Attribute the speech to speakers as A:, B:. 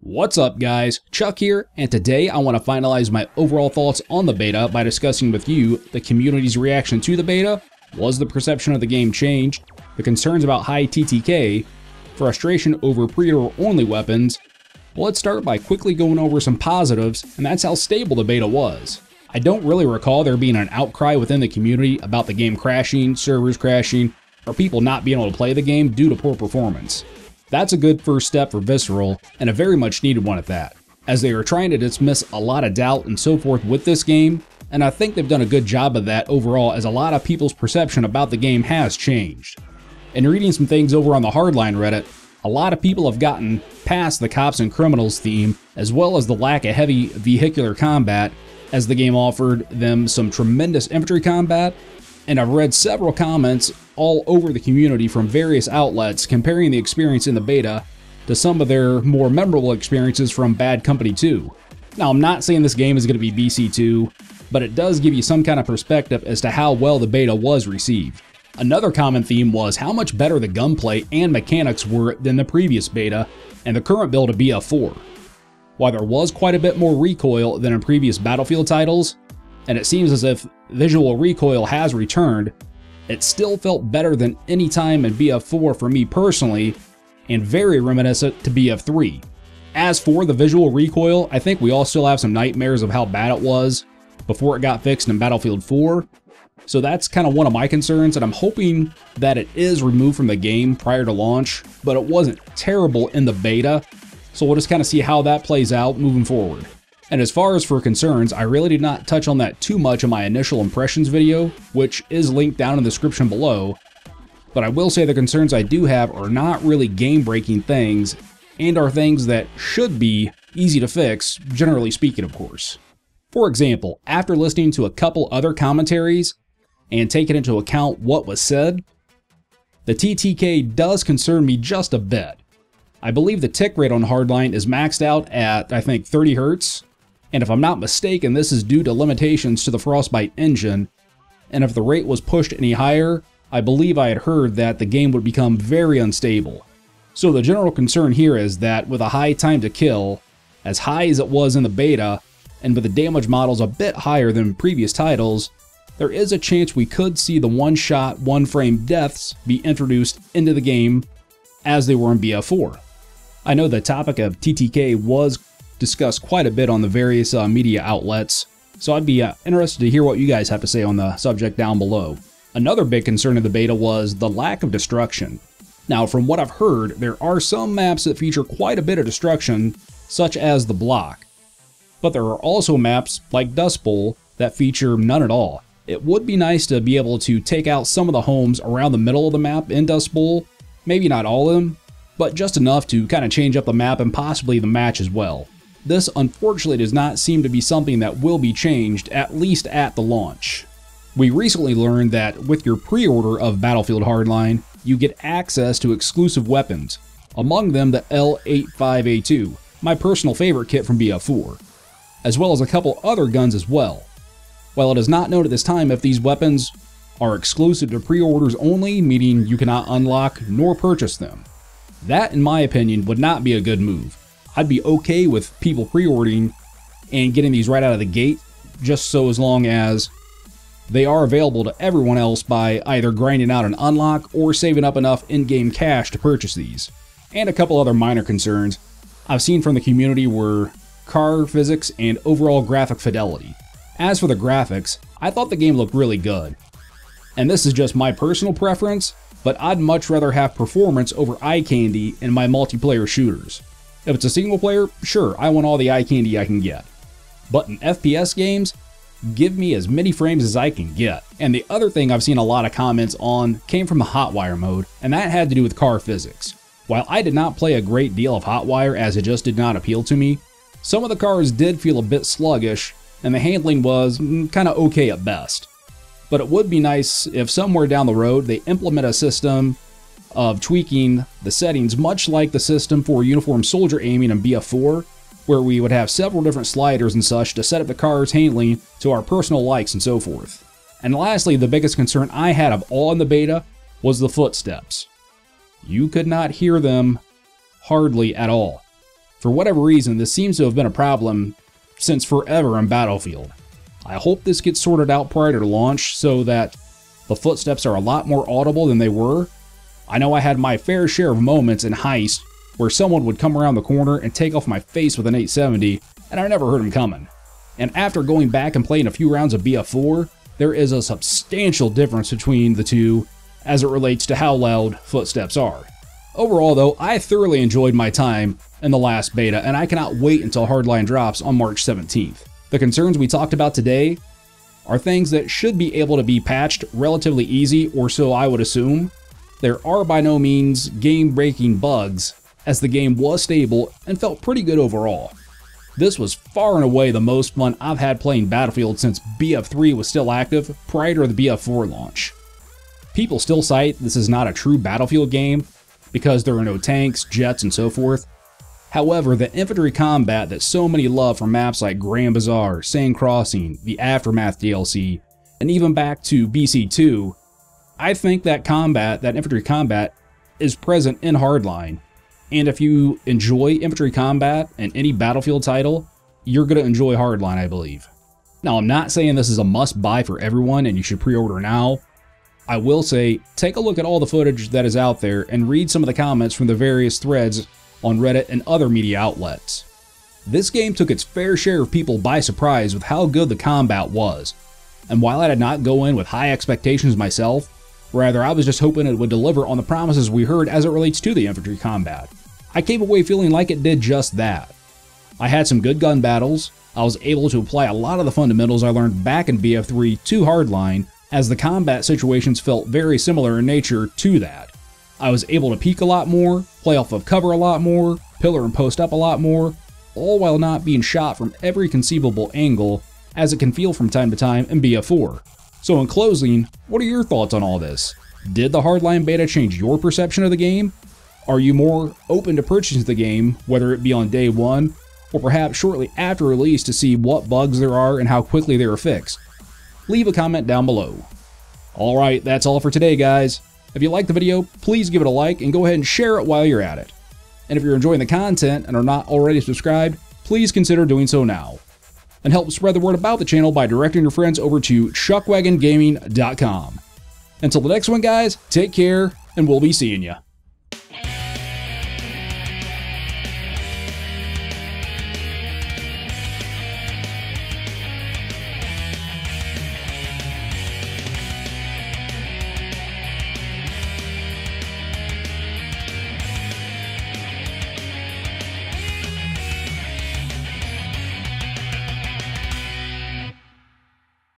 A: What's up guys, Chuck here, and today I want to finalize my overall thoughts on the beta by discussing with you the community's reaction to the beta, was the perception of the game changed, the concerns about high TTK, frustration over pre-order only weapons. Well, let's start by quickly going over some positives, and that's how stable the beta was. I don't really recall there being an outcry within the community about the game crashing, servers crashing, or people not being able to play the game due to poor performance. That's a good first step for Visceral, and a very much needed one at that, as they are trying to dismiss a lot of doubt and so forth with this game, and I think they've done a good job of that overall, as a lot of people's perception about the game has changed. And reading some things over on the Hardline Reddit, a lot of people have gotten past the cops and criminals theme, as well as the lack of heavy vehicular combat, as the game offered them some tremendous infantry combat. And I've read several comments all over the community from various outlets comparing the experience in the beta to some of their more memorable experiences from Bad Company 2. Now, I'm not saying this game is going to be BC2, but it does give you some kind of perspective as to how well the beta was received. Another common theme was how much better the gunplay and mechanics were than the previous beta and the current build of BF4. While there was quite a bit more recoil than in previous Battlefield titles, and it seems as if visual recoil has returned, it still felt better than any time in BF4 for me personally, and very reminiscent to BF3. As for the visual recoil, I think we all still have some nightmares of how bad it was before it got fixed in Battlefield 4, so that's kind of one of my concerns, and I'm hoping that it is removed from the game prior to launch, but it wasn't terrible in the beta, so we'll just kind of see how that plays out moving forward. And as far as for concerns, I really did not touch on that too much in my initial impressions video, which is linked down in the description below, but I will say the concerns I do have are not really game-breaking things, and are things that should be easy to fix, generally speaking of course. For example, after listening to a couple other commentaries, and taking into account what was said, the TTK does concern me just a bit. I believe the tick rate on Hardline is maxed out at, I think, 30 Hz, and if I'm not mistaken, this is due to limitations to the Frostbite engine, and if the rate was pushed any higher, I believe I had heard that the game would become very unstable. So the general concern here is that with a high time to kill, as high as it was in the beta, and with the damage models a bit higher than previous titles, there is a chance we could see the one-shot, one-frame deaths be introduced into the game as they were in BF4. I know the topic of TTK was discussed quite a bit on the various media outlets, so I'd be interested to hear what you guys have to say on the subject down below. Another big concern of the beta was the lack of destruction. Now, from what I've heard, there are some maps that feature quite a bit of destruction, such as the Block. But there are also maps, like Dust Bowl, that feature none at all. It would be nice to be able to take out some of the homes around the middle of the map in Dust Bowl, maybe not all of them, but just enough to kind of change up the map and possibly the match as well. This unfortunately does not seem to be something that will be changed, at least at the launch. We recently learned that with your pre-order of Battlefield Hardline, you get access to exclusive weapons, among them the L85A2, my personal favorite kit from BF4, as well as a couple other guns as well. While it is not known at this time if these weapons are exclusive to pre-orders only, meaning you cannot unlock nor purchase them. That, in my opinion, would not be a good move. I'd be okay with people pre-ordering and getting these right out of the gate, just so as long as they are available to everyone else by either grinding out an unlock or saving up enough in-game cash to purchase these. And a couple other minor concerns I've seen from the community were car physics and overall graphic fidelity. As for the graphics, I thought the game looked really good. And this is just my personal preference, but I'd much rather have performance over eye candy in my multiplayer shooters. If it's a single player, sure, I want all the eye candy I can get. But in FPS games, give me as many frames as I can get. And the other thing I've seen a lot of comments on came from the Hotwire mode, and that had to do with car physics. While I did not play a great deal of Hotwire as it just did not appeal to me, some of the cars did feel a bit sluggish, and the handling was kinda okay at best. But it would be nice if somewhere down the road they implement a system of tweaking the settings much like the system for uniform soldier aiming in BF4, where we would have several different sliders and such to set up the car's handling to our personal likes and so forth. And lastly, the biggest concern I had of all in the beta was the footsteps. You could not hear them hardly at all. For whatever reason, this seems to have been a problem since forever in Battlefield. I hope this gets sorted out prior to launch so that the footsteps are a lot more audible than they were. I know I had my fair share of moments in Heist where someone would come around the corner and take off my face with an 870, and I never heard him coming. And after going back and playing a few rounds of BF4, there is a substantial difference between the two as it relates to how loud footsteps are. Overall though, I thoroughly enjoyed my time in the last beta, and I cannot wait until Hardline drops on March 17th. The concerns we talked about today are things that should be able to be patched relatively easy, or so I would assume. There are by no means game-breaking bugs, as the game was stable and felt pretty good overall. This was far and away the most fun I've had playing Battlefield since BF3 was still active prior to the BF4 launch. People still cite this is not a true Battlefield game because there are no tanks, jets, and so forth. However, the infantry combat that so many love from maps like Grand Bazaar, Sand Crossing, the Aftermath DLC, and even back to BC2, I think that combat, that infantry combat, is present in Hardline. And if you enjoy infantry combat in any Battlefield title, you're going to enjoy Hardline, I believe. Now, I'm not saying this is a must-buy for everyone and you should pre-order now. I will say, take a look at all the footage that is out there and read some of the comments from the various threads on Reddit and other media outlets. This game took its fair share of people by surprise with how good the combat was. And while I did not go in with high expectations myself, rather I was just hoping it would deliver on the promises we heard as it relates to the infantry combat. I came away feeling like it did just that. I had some good gun battles, I was able to apply a lot of the fundamentals I learned back in BF3 to Hardline, as the combat situations felt very similar in nature to that. I was able to peek a lot more, play off of cover a lot more, pillar and post up a lot more, all while not being shot from every conceivable angle as it can feel from time to time in BF4. So in closing, what are your thoughts on all this? Did the Hardline beta change your perception of the game? Are you more open to purchasing the game, whether it be on day one, or perhaps shortly after release to see what bugs there are and how quickly they are fixed? Leave a comment down below. Alright, that's all for today, guys. If you liked the video, please give it a like and go ahead and share it while you're at it. And if you're enjoying the content and are not already subscribed, please consider doing so now. And help spread the word about the channel by directing your friends over to chuckwagongaming.com. Until the next one, guys, take care, and we'll be seeing ya.